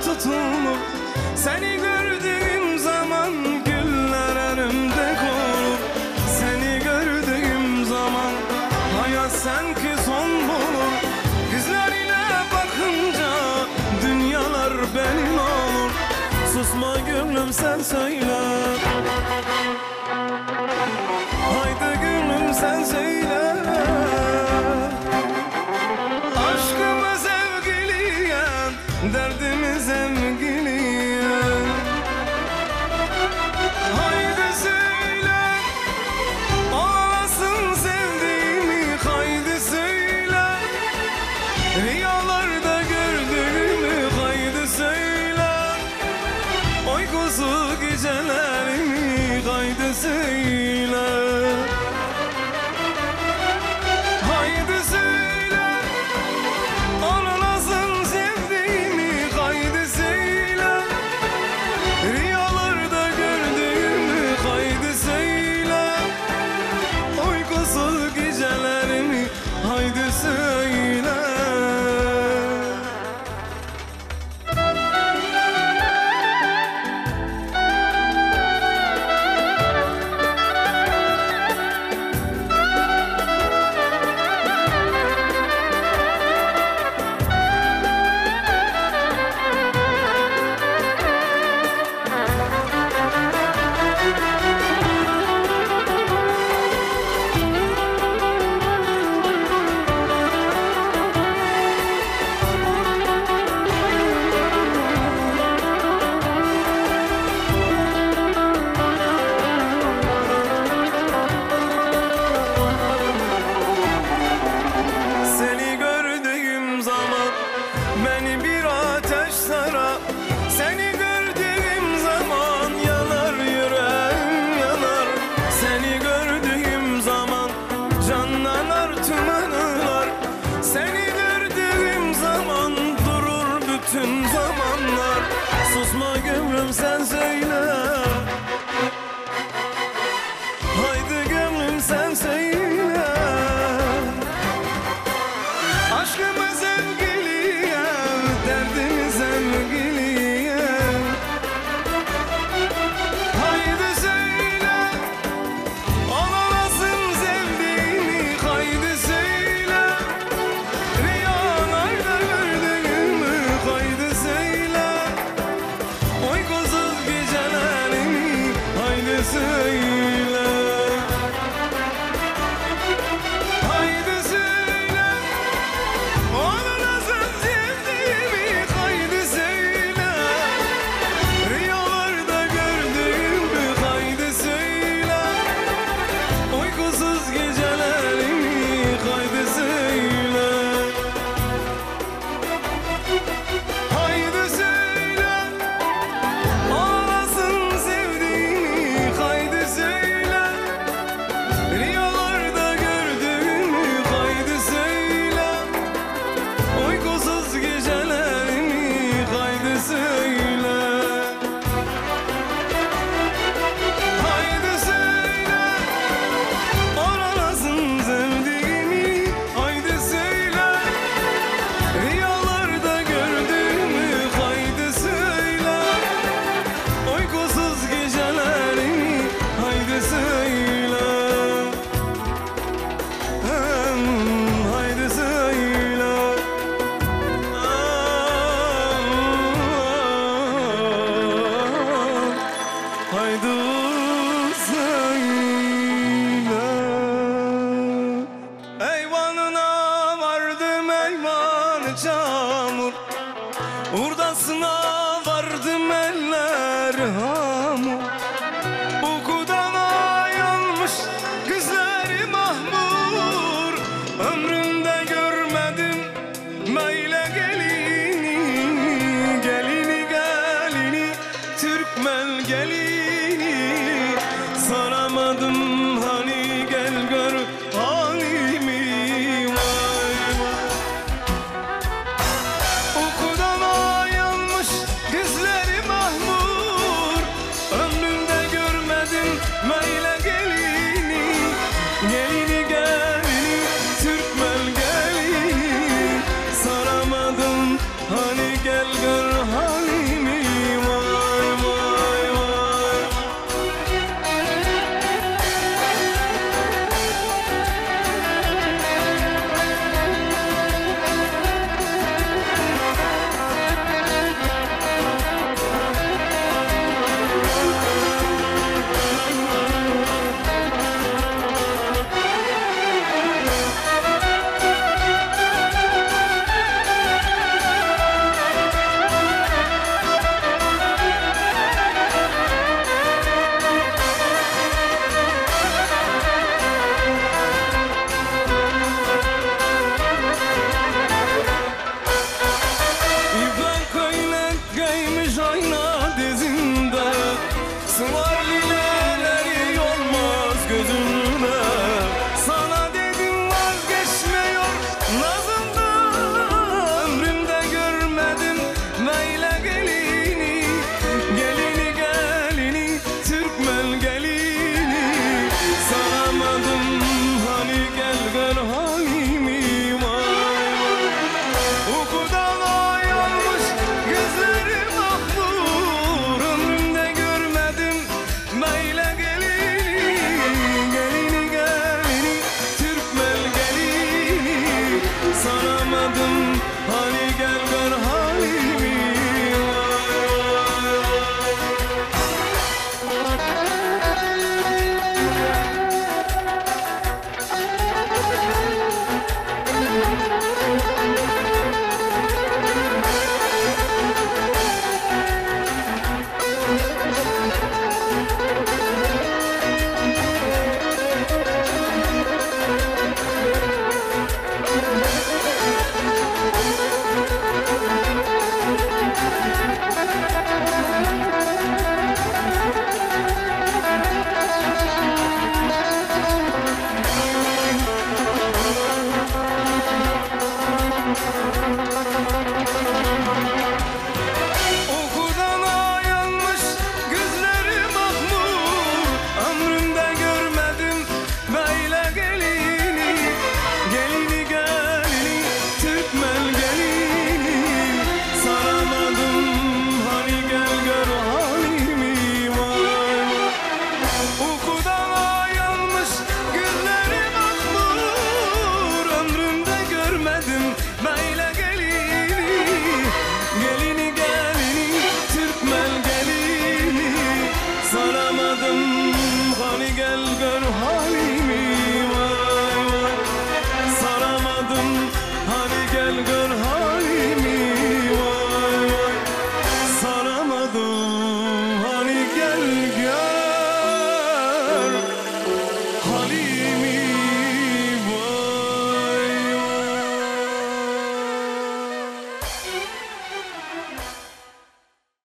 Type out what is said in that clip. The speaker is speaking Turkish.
tutulur. Seni gördüğüm zaman güller önümde korur. Seni gördüğüm zaman hayat sanki son bulur. Gözlerine bakınca dünyalar benim olur. Susma gönlüm sen söyle, haydi gönlüm sen söyle. Aşkıma sevgiliyem, derdimi sevgiliyem. Haydi söyle, olasın sevdiğimi, haydi söyle. Rüyalarda gördüğümü, haydi söyle. Uykusuz gecelerimi, haydi söyle. Haydi söyle, onu nasıl sevdiğimi, haydi söyle. Rüyalarda gördüğümü, haydi söyle. Uykusuz gecelerimi, haydi söyle. Seni gördüğüm zaman beni bir ateş sarar. Seni gördüğüm zaman yanar yüreğim yanar. Seni gördüğüm zaman canlanar tüm anılar. Seni gördüğüm zaman durur bütün zamanlar. Susma gönlüm sen söyle, haydi gönlüm sen söyle. Aşkıma sevgiliyem, derdimi sevgiliyem. Haydi söyle, ona nasıl sevdiğimi, haydi söyle. Rüyalarda gördüğümü, haydi söyle. Uykusuz gecelerimi, haydi söyle. Haydi söyle, onu nasıl sevdiğimi, haydi söyle. Rüyalarda gördüğümü, haydi söyle. Uykusuz gecelerimi, haydi söyle. Haydi söyle, onu nasıl sevdiğimi, haydi söyle. Rüyalarda gördüğümü, haydi söyle. Uykusuz gecelerimi, haydi söyle. Haydi söyle, ona nasıl sevdiğimi, haydi söyle. Rüyalarda gördüğümü, haydi söyle. Uykusuz gecelerimi, haydi söyle. Haydi söyle. Haydi söyle. Eyvanına vardım eyvanı çamur. Hurdasına vardım eller